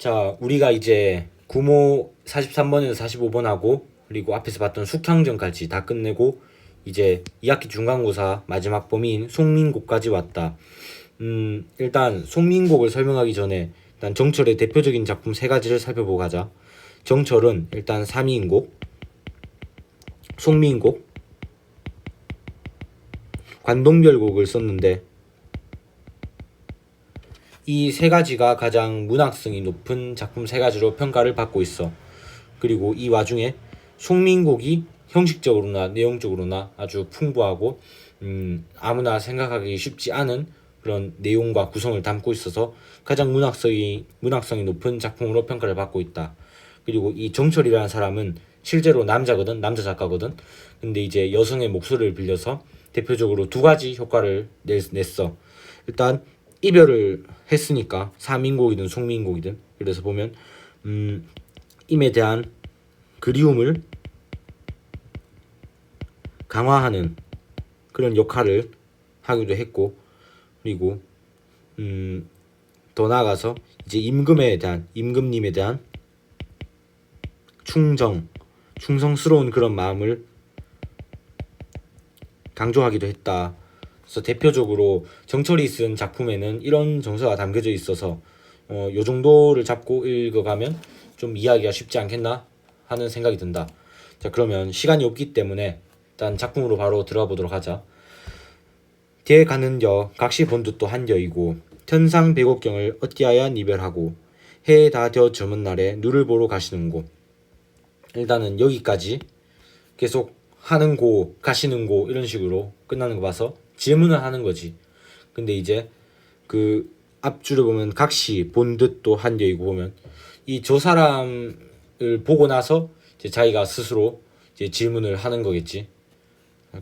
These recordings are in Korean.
자, 우리가 이제 구모 43번에서 45번하고 그리고 앞에서 봤던 숙향전까지 다 끝내고 이제 2학기 중간고사 마지막 범위인 송민곡까지 왔다. 일단 송민곡을 설명하기 전에 일단 정철의 대표적인 작품 세 가지를 살펴보고 가자. 정철은 일단 3인곡, 송민곡, 관동별곡을 썼는데 이 세 가지가 가장 문학성이 높은 작품 세 가지로 평가를 받고 있어. 그리고 이 와중에 송민곡이 형식적으로나 내용적으로나 아주 풍부하고 아무나 생각하기 쉽지 않은 그런 내용과 구성을 담고 있어서 가장 문학성이 높은 작품으로 평가를 받고 있다. 그리고 이 정철이라는 사람은 실제로 남자거든, 남자 작가거든. 근데 이제 여성의 목소리를 빌려서 대표적으로 두 가지 효과를 냈어. 일단 이별을 했으니까 3인곡이든 송민곡이든 그래서 보면 임에 대한 그리움을 강화하는 그런 역할을 하기도 했고, 그리고 더 나아가서 이제 임금님에 대한 충성스러운 그런 마음을 강조하기도 했다. 그래서 대표적으로 정철이 쓴 작품에는 이런 정서가 담겨져 있어서 요 정도를 잡고 읽어가면 좀 이해하기가 쉽지 않겠나 하는 생각이 든다. 자, 그러면 시간이 없기 때문에 일단 작품으로 바로 들어가 보도록 하자. 뒤에 가는 여 각시 본듯도 한 여이고 천상백옥경을 어찌하여 이별하고 해에 다 되어 저문 날에 누를 보러 가시는고. 일단은 여기까지 계속 하는 고 가시는 고 이런 식으로 끝나는 거 봐서 질문을 하는 거지. 근데 이제 그 앞줄을 보면 각시 본듯도 한 여이고 보면 이 저 사람을 보고 나서 이제 자기가 스스로 이제 질문을 하는 거겠지.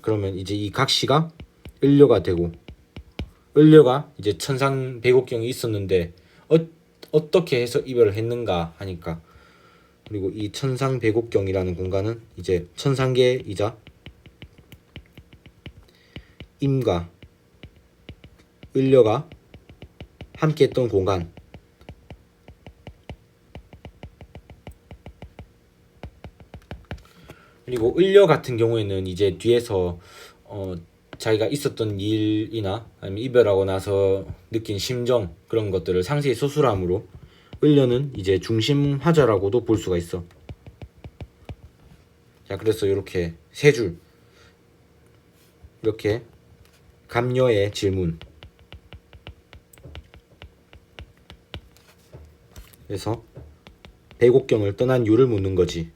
그러면 이제 이 각시가 을려가 되고, 을려가 이제 천상백옥경이 있었는데 어떻게 해서 이별을 했는가 하니까, 그리고 이 천상백옥경이라는 공간은 이제 천상계이자 임과 을려가 함께 했던 공간. 그리고 을려 같은 경우에는 이제 뒤에서 자기가 있었던 일이나 아니면 이별하고 나서 느낀 심정 그런 것들을 상세히 서술함으로 을려는 이제 중심화자라고도 볼 수가 있어. 자, 그래서 이렇게 세 줄, 이렇게 감녀의 질문, 그래서 백옥경을 떠난 이유를 묻는 거지.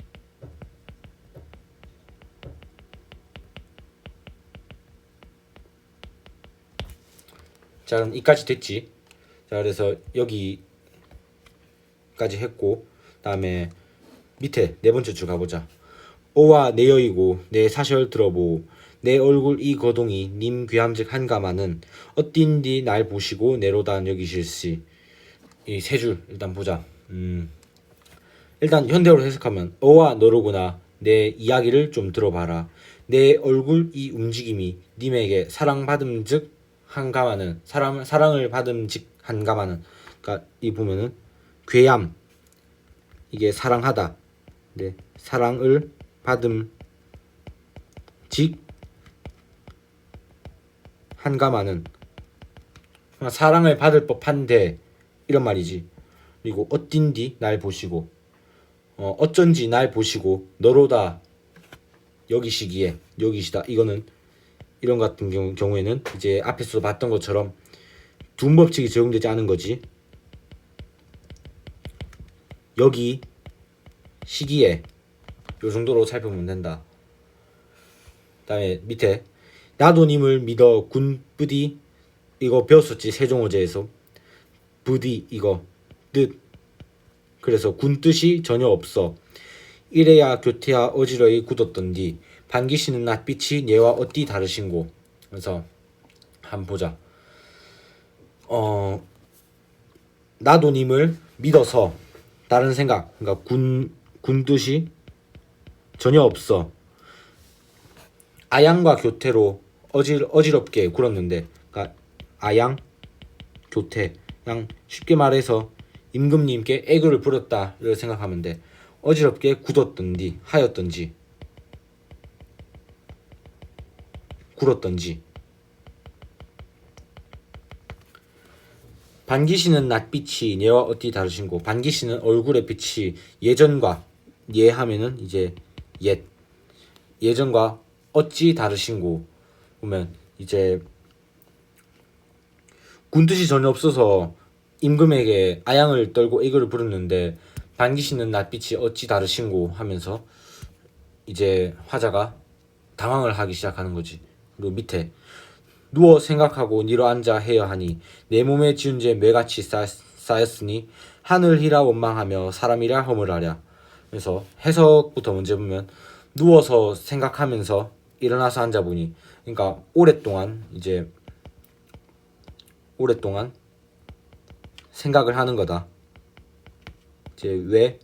자, 그럼 이까지 됐지. 자, 그래서 여기까지 했고, 다음에 밑에 네 번째 줄 가보자. 오와 내 여이고 내 사절 들어보 내 얼굴 이 거동이 님 귀함직 한가마는 어딘디 날 보시고 내로다 여기실시. 이 세 줄 일단 보자. 일단 현대어로 해석하면 어와 너로구나 내 이야기를 좀 들어봐라. 내 얼굴 이 움직임이 님에게 사랑받음즉 한가마는 사랑을 받음직 한가마는, 그러니까 이 보면은 괴얌 이게 사랑하다. 네, 사랑을 받음직 한가마는 사랑을 받을 법한데 이런 말이지. 그리고 어딘디 날 보시고 어쩐지 날 보시고 너로다 여기시기에 여기시다. 이거는 이런 같은 경우에는 이제 앞에서 봤던 것처럼 둔법칙이 적용되지 않은 거지. 여기 시기에 요 정도로 살펴보면 된다. 다음에 밑에 나도 님을 믿어 군 뿌디 이거 배웠었지 세종어제에서. 부디 이거 뜻, 그래서 군 뜻이 전혀 없어. 이래야 교태야 어지러이 굳었던디 반기시는 낯빛이 얘와 어띠 다르신고. 그래서 한번 보자. 나도 님을 믿어서 다른 생각, 그러니까 군 뜻이 전혀 없어. 아양과 교태로 어지럽게 굴었는데, 그러니까 아양, 교태, 그냥 쉽게 말해서 임금님께 애교를 부렸다 이렇게 생각하면 돼. 어지럽게 굳었던지 하였던지 굴었던지. 반기시는 낯빛이 예와 어찌 다르신고. 반기시는 얼굴의 빛이 예전과 예 하면은 이제 옛 예전과 어찌 다르신고 보면 이제 군뜻이 전혀 없어서 임금에게 아양을 떨고 애교를 부르는데 반기시는 낯빛이 어찌 다르신고 하면서 이제 화자가 당황을 하기 시작하는 거지. 그리고 밑에 누워 생각하고 니로 앉아 해야 하니 내 몸에 지은 죄 매같이 쌓였으니 하늘이라 원망하며 사람이라 허물하랴. 그래서 해석부터 먼저 보면 누워서 생각하면서 일어나서 앉아보니 그러니까 오랫동안 생각을 하는 거다. 이제 왜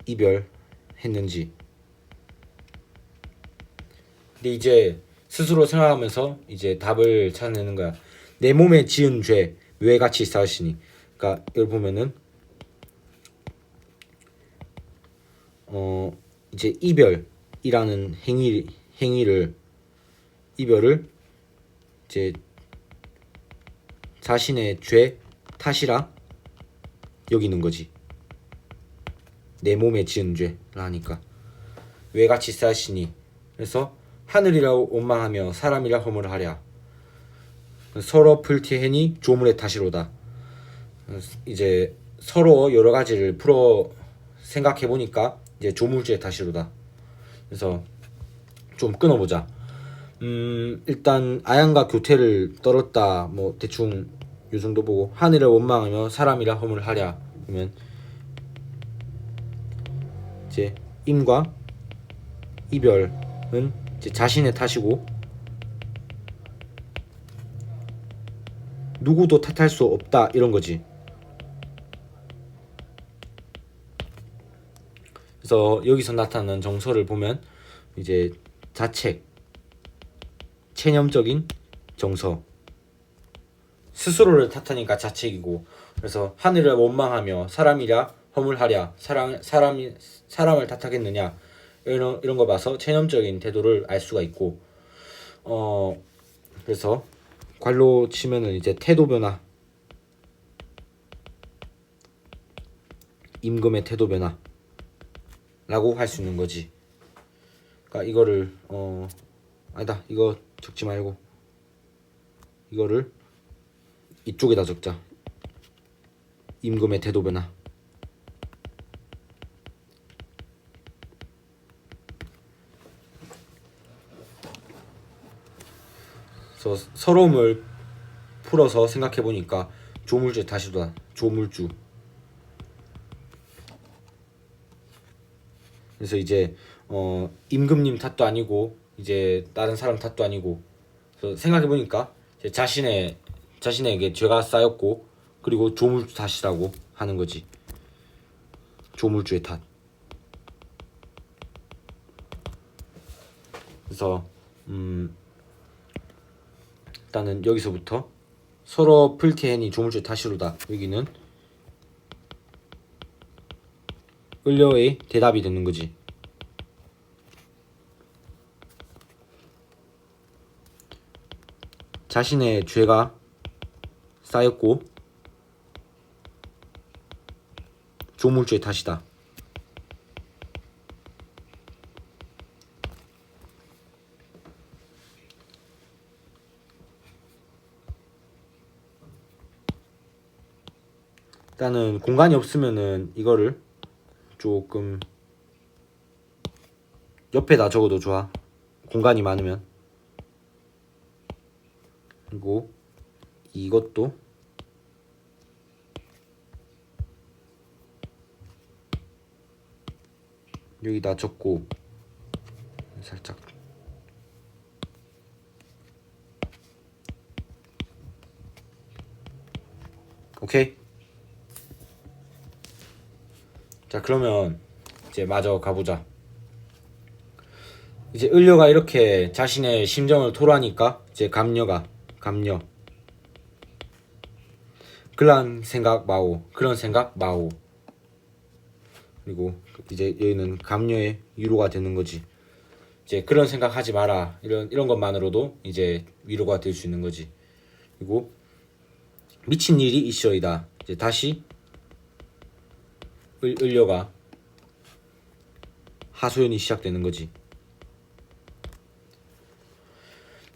이별했는지. 근데 이제 스스로 생각하면서 이제 답을 찾아내는 거야. 내 몸에 지은 죄 왜 같이 쌓으시니. 그러니까 여기 보면은 이제 이별이라는 이별을 이제 자신의 죄 탓이라 여기는 거지. 내 몸에 지은 죄라 하니까 왜 같이 쌓으시니. 그래서 하늘이라 원망하며 사람이라 허물하랴. 서로 풀티해니 조물의 탓이로다. 이제 서로 여러 가지를 풀어 생각해 보니까 이제 조물주의 탓이로다. 그래서 좀 끊어보자. 일단 아양과 교태를 떨었다. 뭐 대충 요 정도 보고 하늘을 원망하며 사람이라 허물하랴. 그러면 이제 임과 이별은 이제 자신의 탓이고 누구도 탓할 수 없다 이런 거지. 그래서 여기서 나타나는 정서를 보면 이제 자책, 체념적인 정서. 스스로를 탓하니까 자책이고. 그래서 하늘을 원망하며 사람이랴 허물하랴. 사람을 탓하겠느냐 이런 거 봐서 체념적인 태도를 알 수가 있고. 그래서 관로 치면은 이제 태도 변화, 임금의 태도 변화라고 할 수 있는 거지. 그러니까 이거를 아니다, 이거 적지 말고 이거를 이쪽에다 적자. 임금의 태도 변화. 그래서 서러움을 풀어서 생각해 보니까 조물주의 탓이다. 조물주. 그래서 이제 임금님 탓도 아니고 이제 다른 사람 탓도 아니고. 그래서 생각해 보니까 자신에게 죄가 쌓였고 그리고 조물주 탓이라고 하는 거지. 조물주의 탓. 그래서 일단은 여기서부터 서로 풀티해니 조물주의 탓이로다. 여기는 을려의 대답이 되는 거지. 자신의 죄가 쌓였고 조물주의 탓이다. 일단은 공간이 없으면은 이거를 조금 옆에다 적어도 좋아. 공간이 많으면. 그리고 이것도 여기다 적고 살짝 오케이. 자, 그러면 이제 마저 가보자. 이제 을려가 이렇게 자신의 심정을 토로하니까 이제 감녀 그런 생각 마오, 그런 생각 마오. 그리고 이제 여기는 감녀의 위로가 되는 거지. 이제 그런 생각 하지 마라, 이런 것만으로도 이제 위로가 될 수 있는 거지. 그리고 미친 일이 있어이다. 이제 다시 을려가 하소연이 시작되는 거지.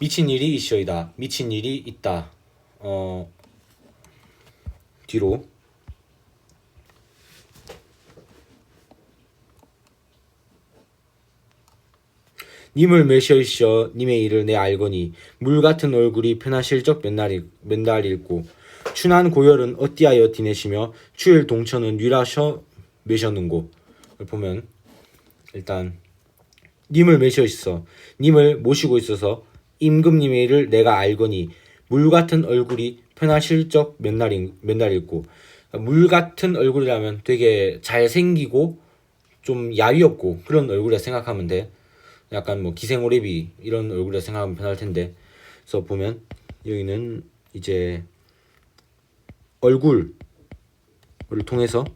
미친 일이 있어이다. 미친 일이 있다. 뒤로 님을 매셔이셔 님의 일을 내 알거니 물같은 얼굴이 편하실적 맨날 읽고 춘한 고열은 어찌하여 디내시며 추일 동천은 뉘라셔 매셨는고. 보면 일단 님을 매셔있어, 님을 모시고 있어서 임금님의 일을 내가 알거니 물같은 얼굴이 편하실적 맨날 읽고. 물같은 얼굴이라면 되게 잘생기고 좀 야위 없고 그런 얼굴이라 생각하면 돼. 약간 뭐 기생오래비 이런 얼굴이라 생각하면 편할 텐데. 그래서 보면 여기는 이제 얼굴을 통해서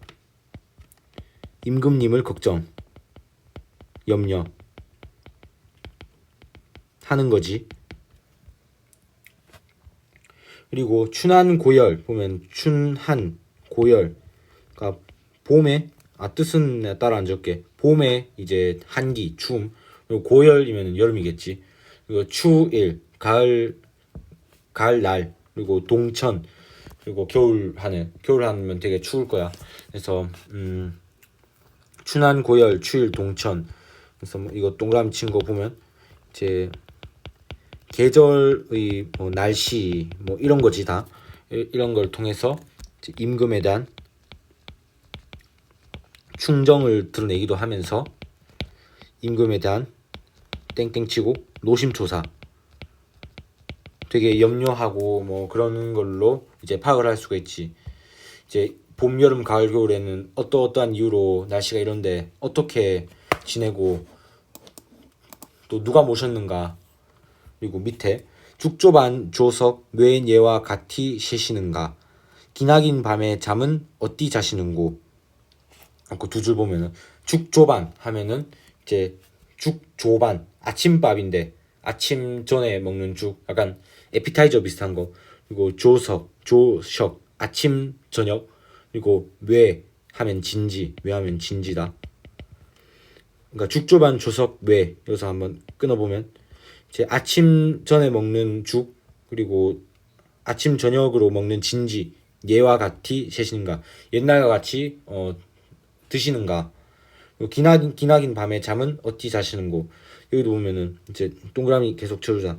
임금님을 걱정, 염려 하는 거지. 그리고 춘한 고열 보면 춘한 고열, 그러니까 봄에 뜻은 따라 안 적게 봄에 이제 한기 추움, 그리고 고열이면 여름이겠지. 그리고 추일 가을 날, 그리고 동천, 그리고 겨울 하늘, 겨울 하면 되게 추울 거야. 그래서 춘한 고열 추일 동천. 그래서 뭐 이거 동그라미 친 거 보면 이제 계절의 뭐 날씨 뭐 이런 거지. 다 이런 걸 통해서 임금에 대한 충정을 드러내기도 하면서 임금에 대한 땡땡치고 노심초사, 되게 염려하고 뭐 그런 걸로 이제 파악을 할 수가 있지. 이제 봄, 여름, 가을, 겨울에는 어떠한 이유로 날씨가 이런데 어떻게 지내고 또 누가 모셨는가. 그리고 밑에 죽조반 조석 뇌 예와 같이 쉬시는가. 기나긴 밤에 잠은 어찌 자시는고. 그 두 줄 보면은 죽조반 하면은 이제 죽조반 아침밥인데 아침 전에 먹는 죽, 약간 에피타이저 비슷한 거. 그리고 조석 아침 저녁. 그리고 뇌 하면 진지, 뇌 하면 진지다. 그러니까 죽조반 조석 뇌, 여기서 한번 끊어보면 이제 아침 전에 먹는 죽, 그리고 아침 저녁으로 먹는 진지, 예와 같이 세시는가, 옛날과 같이 드시는가. 기나긴 밤에 잠은 어찌 자시는고. 여기도 보면은 이제 동그라미 계속 쳐주자.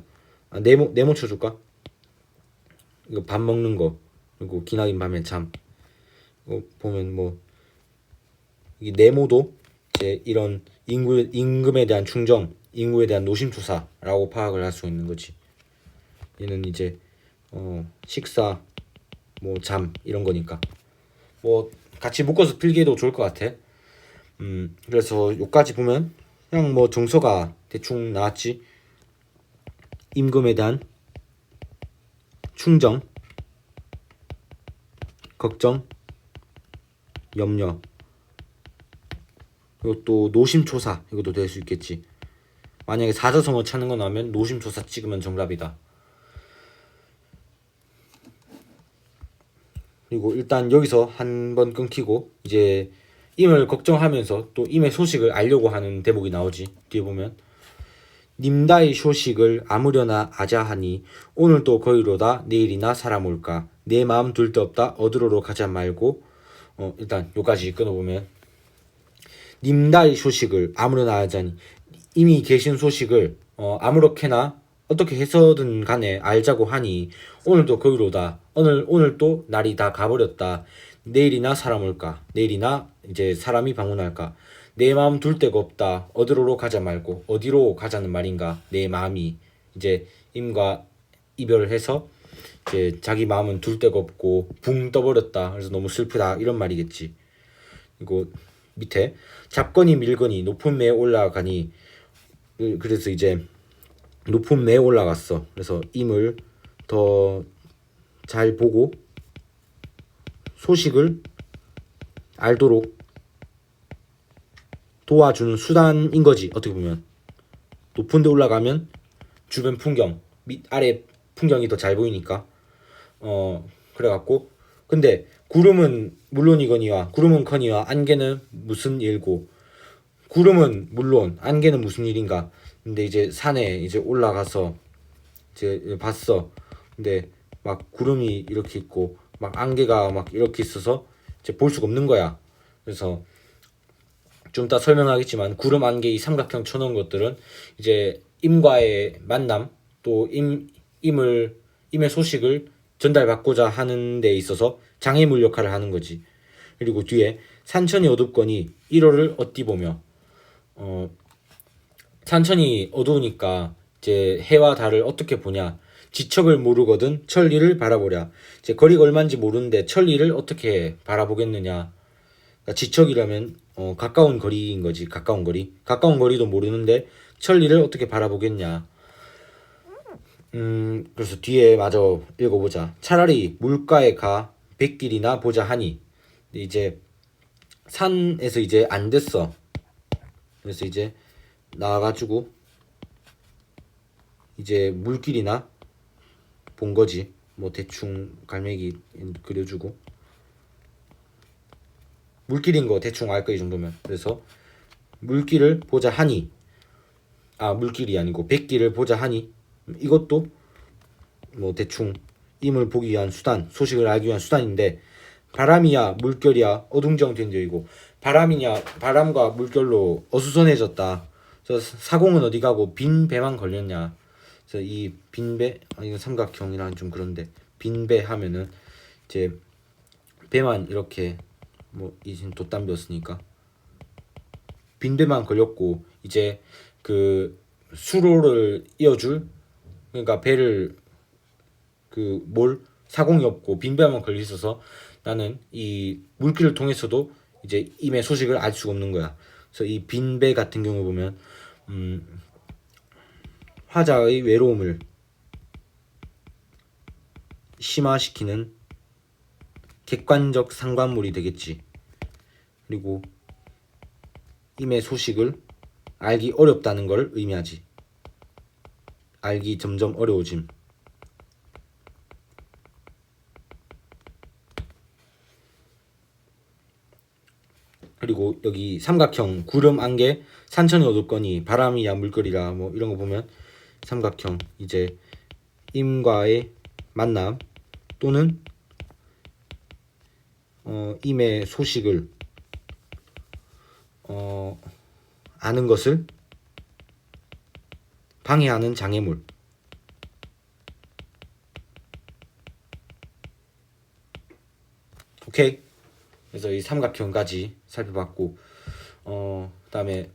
네모 쳐줄까? 이거 밥 먹는 거, 그리고 기나긴 밤에 잠. 이거 보면 뭐 이게 네모도 이제 이런 임금에 대한 충정, 임금에 대한 노심초사라고 파악을 할 수 있는 거지. 얘는 이제 식사, 뭐 잠 이런 거니까 뭐 같이 묶어서 필기해도 좋을 것 같아. 그래서 여기까지 보면 그냥 뭐 정서가 대충 나왔지. 임금에 대한 충정, 걱정, 염려, 그리고 또 노심초사, 이것도 될 수 있겠지. 만약에 사자성어 찾는 거 나오면 노심초사 찍으면 정답이다. 그리고 일단 여기서 한번 끊기고 이제 임을 걱정하면서 또 임의 소식을 알려고 하는 대목이 나오지. 뒤에 보면 님다의 소식을 아무려나 아자하니 오늘 또 거의로다 내일이나 사람 올까 내 마음 둘 데 없다 어디로로 가자 말고. 일단 요까지 끊어보면 님다의 소식을 아무려나 아자니 이미 계신 소식을 아무렇게나 어떻게 해서든 간에 알자고 하니 오늘도 거기로다. 오늘 또 날이 다 가버렸다. 내일이나 사람 올까, 내일이나 이제 사람이 방문할까. 내 마음 둘 데가 없다. 어디로 가자 말고 어디로 가자는 말인가. 내 마음이 이제 임과 이별을 해서 이제 자기 마음은 둘 데가 없고 붕 떠버렸다. 그래서 너무 슬프다 이런 말이겠지. 그리고 밑에 잡거니 밀거니 높은 매에 올라가니, 그래서 이제 높은 매에 올라갔어. 그래서 임을 더 잘 보고 소식을 알도록 도와주는 수단인 거지. 어떻게 보면 높은 데 올라가면 주변 풍경, 밑 아래 풍경이 더 잘 보이니까 그래갖고 근데 구름은 물론이거니와 구름은 커니와 안개는 무슨 일고, 구름은 물론 안개는 무슨 일인가. 근데 이제 산에 이제 올라가서 이제 봤어. 근데 막 구름이 이렇게 있고 막 안개가 막 이렇게 있어서 이제 볼 수가 없는 거야. 그래서 좀 이따 설명하겠지만 구름 안개 이 삼각형 쳐놓은 것들은 이제 임과의 만남 또 임의 소식을 전달받고자 하는 데 있어서 장애물 역할을 하는 거지. 그리고 뒤에 산천이 어둡거니 1호를 어디 보며, 산천이 어두우니까 이제 해와 달을 어떻게 보냐. 지척을 모르거든 천리를 바라보랴. 이제 거리가 얼마인지 모르는데 천리를 어떻게 바라보겠느냐. 그러니까 지척이라면 가까운 거리인 거지. 가까운 거리. 가까운 거리도 모르는데 천리를 어떻게 바라보겠냐. 그래서 뒤에 마저 읽어보자. 차라리 물가에 가 백길이나 보자 하니. 이제 산에서 이제 안 됐어. 그래서 이제 나와가지고 이제 물길이나 본 거지. 뭐 대충 갈매기 그려주고 물길인 거 대충 알 거 이 정도면. 그래서 물길을 보자 하니, 물길이 아니고 백길을 보자 하니, 이것도 뭐 대충 임을 보기 위한 수단, 소식을 알기 위한 수단인데, 바람이야 물결이야 어둥정된 데이고, 바람과 물결로 어수선해졌다. 그래서 사공은 어디 가고 빈 배만 걸렸냐. 그래서 이 빈배, 이거 삼각형이랑 좀 그런데, 빈배 하면은 이제 배만 이렇게 뭐 이제 돛담배였으니까 빈배만 걸렸고, 이제 그 수로를 이어줄, 그러니까 배를 사공이 없고 빈배만 걸려 있어서 나는 이 물길을 통해서도 이제 임의 소식을 알 수가 없는 거야. 그래서 이 빈배 같은 경우 보면 화자의 외로움을 심화시키는 객관적 상관물이 되겠지. 그리고 임의 소식을 알기 어렵다는 걸 의미하지. 알기 점점 어려워짐. 그리고 여기 삼각형 구름 안개 산천이 어둡거니 바람이야 물결이라 뭐 이런 거 보면 삼각형 이제 임과의 만남 또는 임의 소식을 아는 것을 방해하는 장애물. 오케이. 그래서 이 삼각형까지 살펴봤고, 그다음에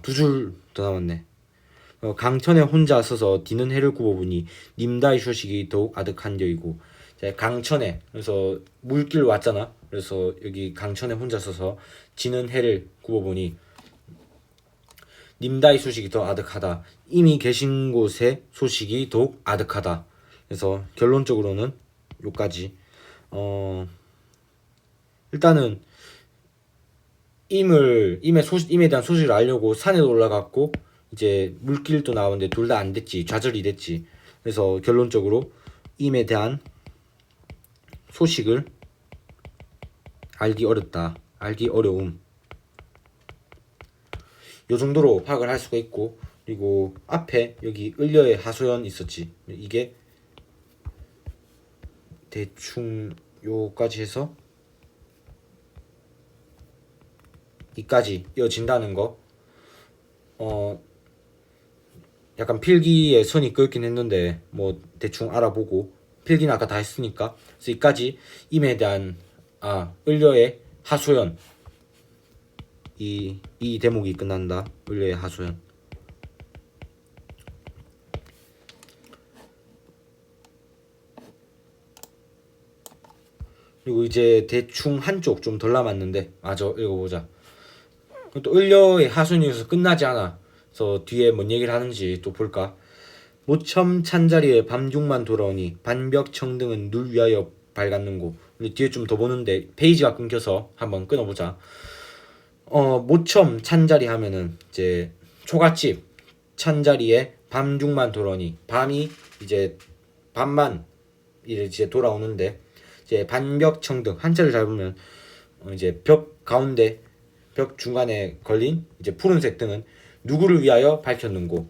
두 줄 더 남았네. 강천에 혼자 서서 디는 해를 굽어보니 님다의 소식이 더욱 아득한겨이고. 강천에, 그래서 물길 왔잖아. 그래서 여기 강천에 혼자 서서 지는 해를 굽어보니 님다의 소식이 더 아득하다. 이미 계신 곳의 소식이 더욱 아득하다. 그래서 결론적으로는 요까지. 일단은 임에 대한 소식을 알려고 산에 올라갔고 이제 물길도 나오는데 둘 다 안 됐지. 좌절이 됐지. 그래서 결론적으로 임에 대한 소식을 알기 어렵다. 알기 어려움. 요 정도로 파악을 할 수가 있고, 그리고 앞에 여기 을려의 하소연 있었지. 이게 대충 요까지 해서 이까지 이어진다는 거. 약간 필기에 선이 긋긴 했는데 뭐 대충 알아보고, 필기는 아까 다 했으니까. 그래서 이까지 임에 대한 을려의 하소연, 이 대목이 끝난다. 을려의 하소연. 그리고 이제 대충 한쪽 좀 덜 남았는데 마저 읽어보자. 또 을려의 하소연에서 끝나지 않아. 그래서 뒤에 뭔 얘기를 하는지 또 볼까. 모첨 찬자리에 밤중만 돌아오니 반벽 청등은 눌 위하여 밝았는고. 근데 뒤에 좀 더 보는데 페이지가 끊겨서 한번 끊어보자. 모첨 찬자리 하면은 이제 초가집 찬자리에 밤중만 돌아오니, 밤이 이제 밤만 이제 돌아오는데, 이제 반벽청등, 한자를 잘 보면 이제 벽 가운데, 벽 중간에 걸린 이제 푸른색 등은 누구를 위하여 밝혔는고.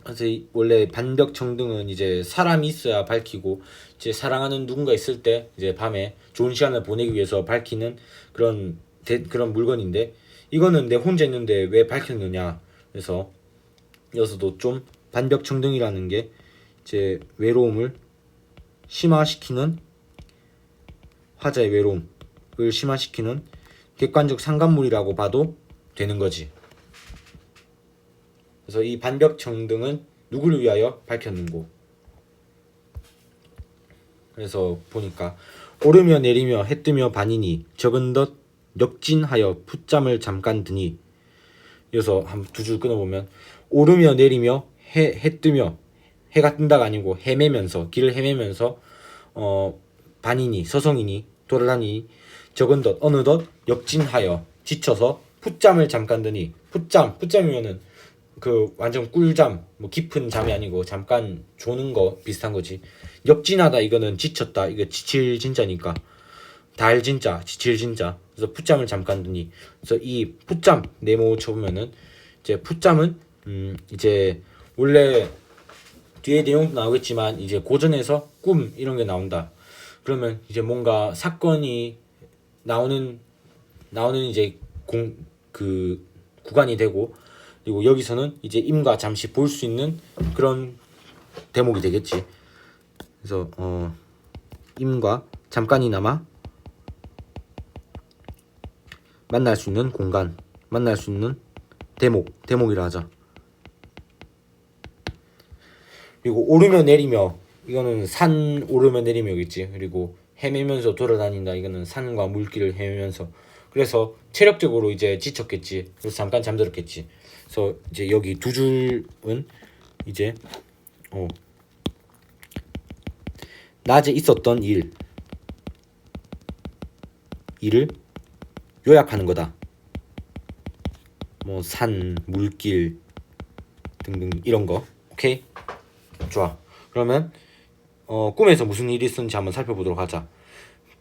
그래서 원래 반벽청등은 이제 사람이 있어야 밝히고, 이제 사랑하는 누군가 있을 때 이제 밤에 좋은 시간을 보내기 위해서 밝히는 그런 물건인데, 이거는 내 혼자 있는데 왜 밝혔느냐. 그래서 여기서도 좀 반벽청등이라는 게 이제 외로움을 심화시키는, 화자의 외로움을 심화시키는 객관적 상관물이라고 봐도 되는 거지. 그래서 이 반벽청등은 누구를 위하여 밝혔는고. 그래서 보니까 오르며 내리며 해 뜨며 반이니 적은 덧 역진하여 풋잠을 잠깐 드니. 그래서 한 두 줄 끊어보면, 오르며 내리며 해 뜨며, 해가 뜬다가 아니고 헤매면서, 길을 헤매면서 반이니 서성이니 돌아다니니, 적은 덧 어느덧 역진하여 지쳐서 풋잠을 잠깐 드니. 풋잠이면은 그 완전 꿀잠, 뭐 깊은 잠이 아니고 잠깐 조는 거 비슷한 거지. 역진하다 이거는 지쳤다, 이거 지칠 진짜니까 달 진짜, 지칠 진짜. 그래서 풋잠을 잠깐 드니. 그래서 이 풋잠 네모 쳐보면은 이제 풋잠은 이제 원래 뒤에 내용도 나오겠지만 이제 고전에서 꿈 이런 게 나온다. 그러면 이제 뭔가 사건이 나오는 이제 그 구간이 되고, 그리고 여기서는 이제 임과 잠시 볼 수 있는 그런 대목이 되겠지. 그래서 임과 잠깐이나마 만날 수 있는 공간, 만날 수 있는 대목이라 하자. 그리고 오르며 내리며, 이거는 산 오르며 내리며겠지. 그리고 헤매면서 돌아다닌다, 이거는 산과 물길을 헤매면서. 그래서 체력적으로 이제 지쳤겠지. 그래서 잠깐 잠들었겠지. 그래서 이제 여기 두 줄은 이제 낮에 있었던 일을 요약하는 거다. 뭐 산, 물길 등등 이런 거. 오케이? 좋아. 그러면 꿈에서 무슨 일이 있었는지 한번 살펴보도록 하자.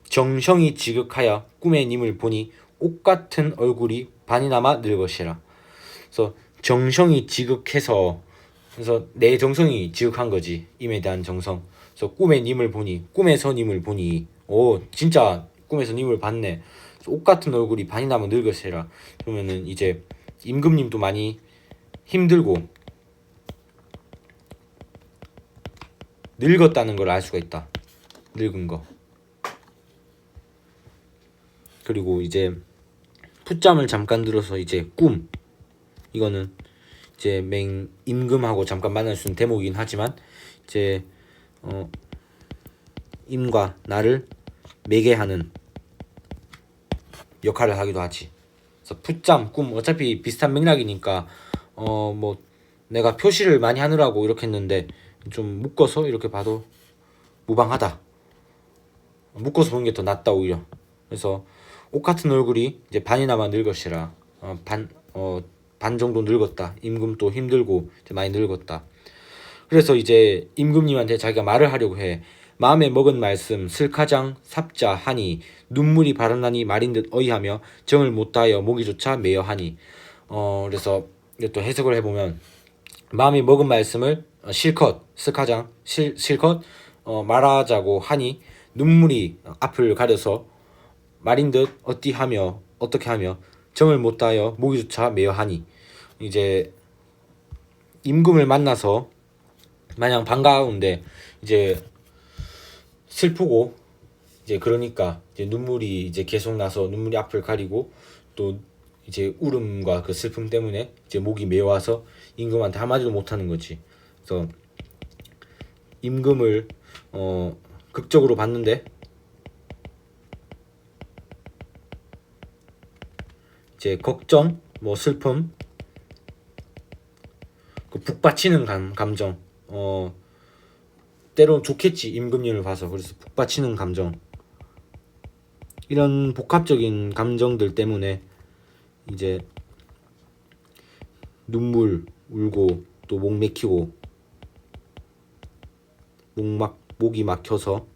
정성이 지극하여 꿈에 님을 보니 옷 같은 얼굴이 반이나마 늙으시라. 그래서 정성이 지극해서, 그래서 내 정성이 지극한 거지, 임에 대한 정성. 그래서 꿈에 님을 보니, 꿈에서 님을 보니, 오 진짜 꿈에서 님을 봤네. 옷 같은 얼굴이 반이나마 늙으시라. 그러면은 이제 임금님도 많이 힘들고 늙었다는 걸 알 수가 있다. 늙은 거. 그리고 이제 풋잠을 잠깐 들어서 이제 꿈, 이거는 이제 임금하고 잠깐 만날 수 있는 대목이긴 하지만 이제 임과 나를 매개하는 역할을 하기도 하지. 그래서 풋잠, 꿈 어차피 비슷한 맥락이니까 뭐 내가 표시를 많이 하느라고 이렇게 했는데 좀 묶어서 이렇게 봐도 무방하다. 묶어서 보는 게 더 낫다 오히려. 그래서 옷 같은 얼굴이 이제 반이나마 늙으시라. 반 정도 늙었다. 임금도 힘들고 이제 많이 늙었다. 그래서 이제 임금님한테 자기가 말을 하려고 해. 마음에 먹은 말씀 슬카장 삽자 하니 눈물이 바르나니 말인 듯 어이하며 정을 못하여 목이조차 메어하니. 그래서 또 해석을 해보면, 마음에 먹은 말씀을 실컷 슬카장 실컷 말하자고 하니 눈물이 앞을 가려서 말인 듯 어찌하며 어떻게 하며 정을 못하여 목이조차 메어하니. 이제 임금을 만나서 마냥 반가운데 이제 슬프고, 이제 그러니까 이제 눈물이 이제 계속 나서 눈물이 앞을 가리고, 또 이제 울음과 그 슬픔 때문에 이제 목이 메어와서 임금한테 한마디도 못하는 거지. 그래서 임금을 극적으로 봤는데 이제 걱정, 뭐 슬픔, 그 북받치는 감정, 때론 좋겠지, 임금님을 봐서. 그래서 북받치는 감정, 이런 복합적인 감정들 때문에 이제 눈물 울고 또 목 맥히고 목이 막혀서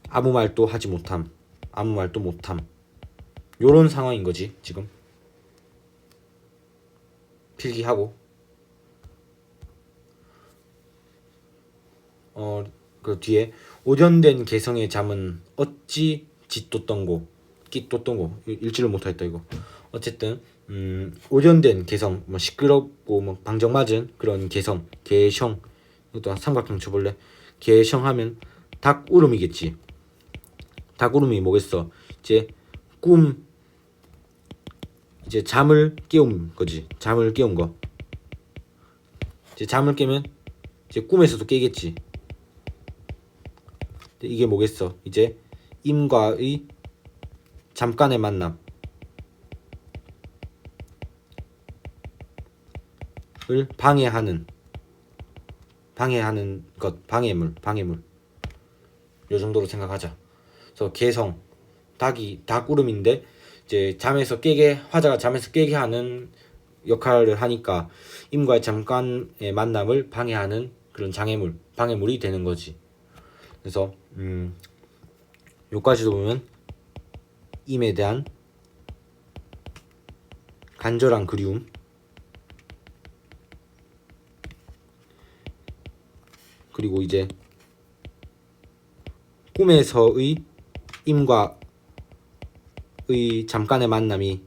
아무 말도 하지 못함, 아무 말도 못함, 요런 상황인 거지 지금. 필기하고 그 뒤에 오전된 개성의 잠은 어찌 짓돋던고, 끼돋던고, 읽지를 못하겠다 이거. 어쨌든 오전된 개성, 뭐 시끄럽고 뭐 방정맞은 그런 개성, 개성, 이것도 삼각형 쳐볼래? 개성 하면 닭울음이겠지. 닭울음이 뭐겠어? 이제 이제 잠을 깨운 거지. 잠을 깨운 거. 이제 잠을 깨면 이제 꿈에서도 깨겠지. 이게 뭐겠어? 이제 임과의 잠깐의 만남을 방해하는 것, 방해물. 요 정도로 생각하자. 그래서 개성, 닭울음인데 이제 화자가 잠에서 깨게 하는 역할을 하니까 임과의 잠깐의 만남을 방해하는 그런 방해물이 되는 거지. 그래서 요까지도 보면 임에 대한 간절한 그리움, 그리고 이제 꿈에서의 임과의 잠깐 만남이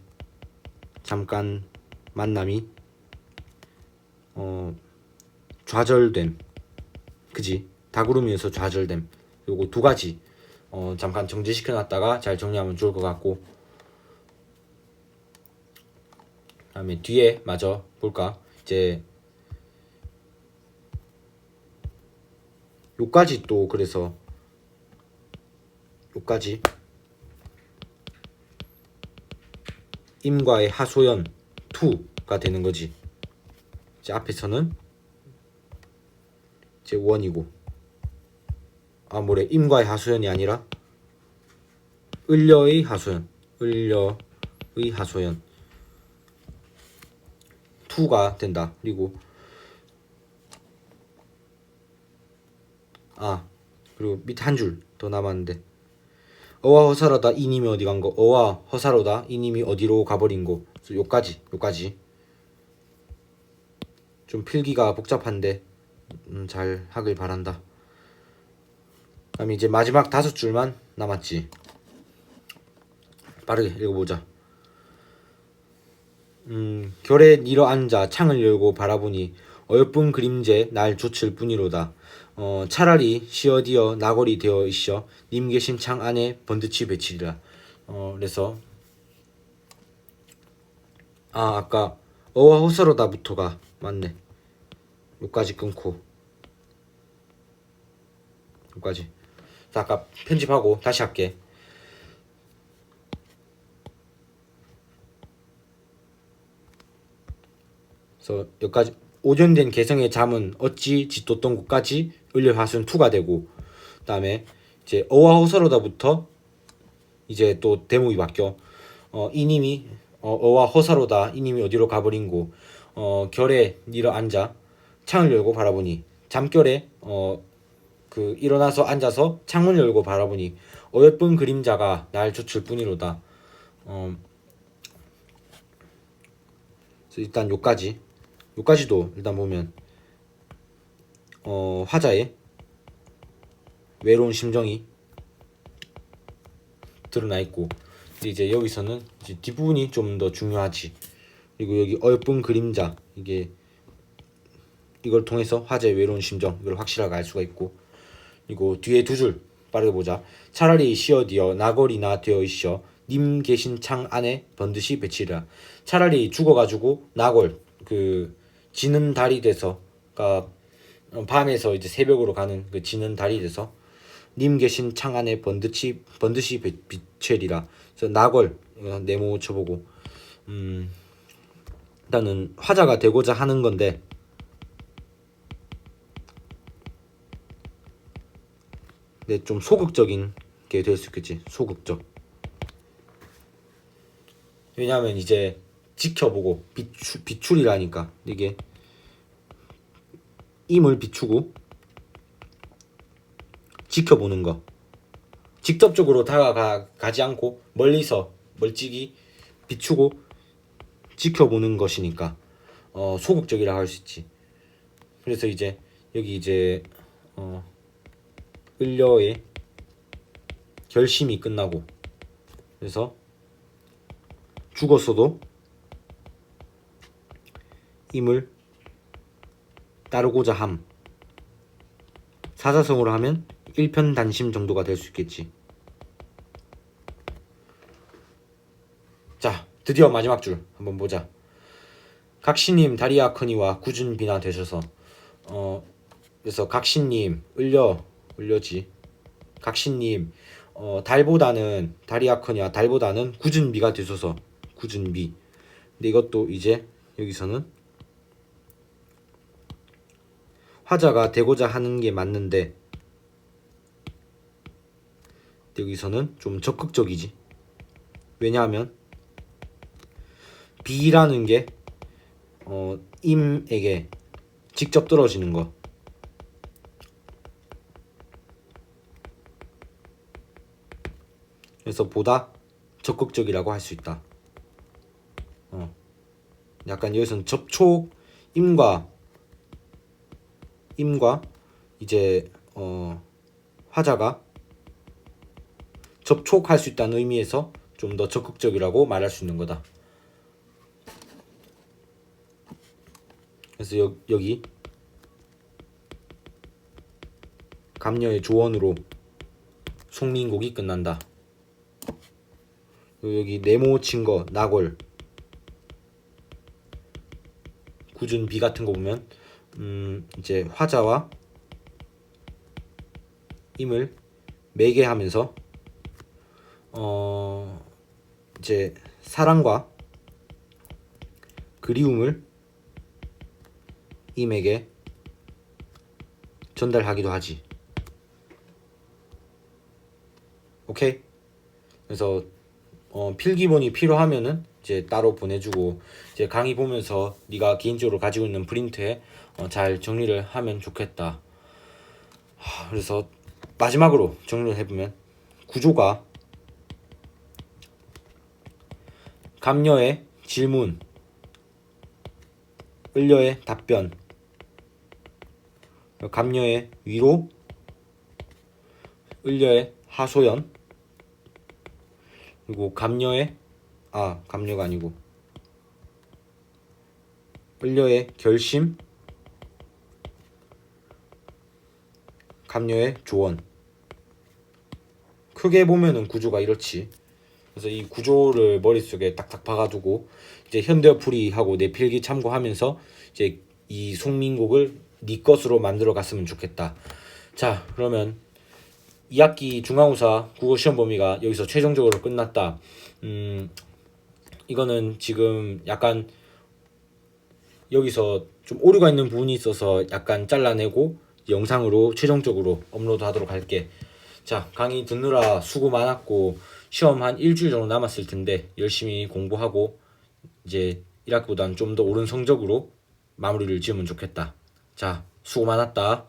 좌절됨, 그지? 닭울음에서 좌절됨. 요거 두 가지 잠깐 정지시켜 놨다가 잘 정리하면 좋을 것 같고, 그다음에 뒤에 마저 볼까? 이제 요까지 또 그래서 요까지 임과의 하소연 2가 되는 거지. 이제 앞에서는 이제 원이고, 임과의 하소연이 아니라 을려의 하소연 2가 된다. 그리고 밑에 한 줄 더 남았는데, 어와 허사로다 이님이 어디 간거, 어와 허사로다 이님이 어디로 가버린고. 요까지 좀 필기가 복잡한데 잘 하길 바란다. 그다음에 이제 마지막 5줄만 남았지. 빠르게 읽어보자. 결에 일어앉아 창을 열고 바라보니 어여쁜 그림제 날 좇을 뿐이로다. 차라리 시어디어 나골이 되어 있어 님 계신 창 안에 번듯이 배치리라. 그래서 아까 어와 호사로다부터가 맞네. 여기까지 끊고 여기까지. 자, 아까 편집하고 다시 할게. 그래서 여기까지 오전된 개성의 잠은 어찌 짓돋던 곳까지 을려하순 2가 되고, 그 다음에 이제 어와 허사로다부터 이제 또 대목이 바뀌어. 이님이 어와 허사로다 이님이 어디로 가버린고, 결에 일어앉아 창을 열고 바라보니, 잠결에 일어나서 앉아서 창문을 열고 바라보니 어여쁜 그림자가 날 좇을 뿐이로다. 그래서 일단 요까지도 일단 보면 화자의 외로운 심정이 드러나 있고, 근데 이제 여기서는 이제 뒷부분이 좀 더 중요하지. 그리고 여기 어여쁜 그림자, 이걸 통해서 화자의 외로운 심정, 이걸 확실하게 알 수가 있고, 그리고 뒤에 2줄 빠르게 보자. 차라리 시어디어 나거리나 되어 있어 님 계신 창 안에 번듯이 배치리라. 차라리 죽어가지고 나골, 지는 달이 돼서, 그러니까 밤에서 이제 새벽으로 가는 그 지는 달이 돼서 님 계신 창 안에 번듯이 비추리라. 그래서 나골 네모 쳐보고, 일단은 화자가 되고자 하는 건데, 근데 좀 소극적인 게 될 수 있겠지. 소극적. 왜냐하면 이제 지켜보고 비출이라니까 이게 임을 비추고 지켜보는 거. 직접적으로 다가가지 않고 멀리서 멀찍이 비추고 지켜보는 것이니까 소극적이라고 할 수 있지. 그래서 이제 여기 이제 을려의 결심이 끝나고 그래서 죽었어도 임을 따르고자 함. 사자성어로 하면 일편단심 정도가 될 수 있겠지. 자, 드디어 마지막 줄 한번 보자. 각시님 다리아커니와 굳은 비나 되셔서 그래서 각시님 을려지. 각시님 달보다는 다리아커니와 달보다는 굳은 비가 되셔서 굳은 비. 근데 이것도 이제 여기서는 화자가 되고자 하는 게 맞는데 여기서는 좀 적극적이지. 왜냐하면 비라는 게 임에게 직접 떨어지는 거. 그래서 보다 적극적이라고 할 수 있다. 약간 여기서는 접촉 임과 이제 화자가 접촉할 수 있다는 의미에서 좀 더 적극적이라고 말할 수 있는 거다. 그래서 여기 감녀의 조언으로 송민곡이 끝난다. 여기 네모 친 거 낙월 굳은 비 같은 거 보면 이제 화자와 임을 매개하면서 이제 사랑과 그리움을 임에게 전달하기도 하지. 오케이? 그래서 필기본이 필요하면은 이제 따로 보내주고 이제 강의 보면서 네가 개인적으로 가지고 있는 프린트에 잘 정리를 하면 좋겠다. 그래서 마지막으로 정리를 해보면 구조가 감녀의 질문, 을려의 답변, 감녀의 위로, 을려의 하소연, 그리고 감녀가 아니고 을려의 결심, 감녀의 조언. 크게 보면은 구조가 이렇지. 그래서 이 구조를 머릿속에 딱딱 박아두고 이제 현대어풀이하고 내 필기 참고하면서 이제 이 송민곡을 네 것으로 만들어 갔으면 좋겠다. 자, 그러면 2학기 중앙우사 국어 시험 범위가 여기서 최종적으로 끝났다. 이거는 지금 약간 여기서 좀 오류가 있는 부분이 있어서 약간 잘라내고 영상으로 최종적으로 업로드하도록 할게. 자, 강의 듣느라 수고 많았고 시험 한 일주일 정도 남았을 텐데 열심히 공부하고 이제 1학기보다는 좀 더 옳은 성적으로 마무리를 지으면 좋겠다. 자, 수고 많았다.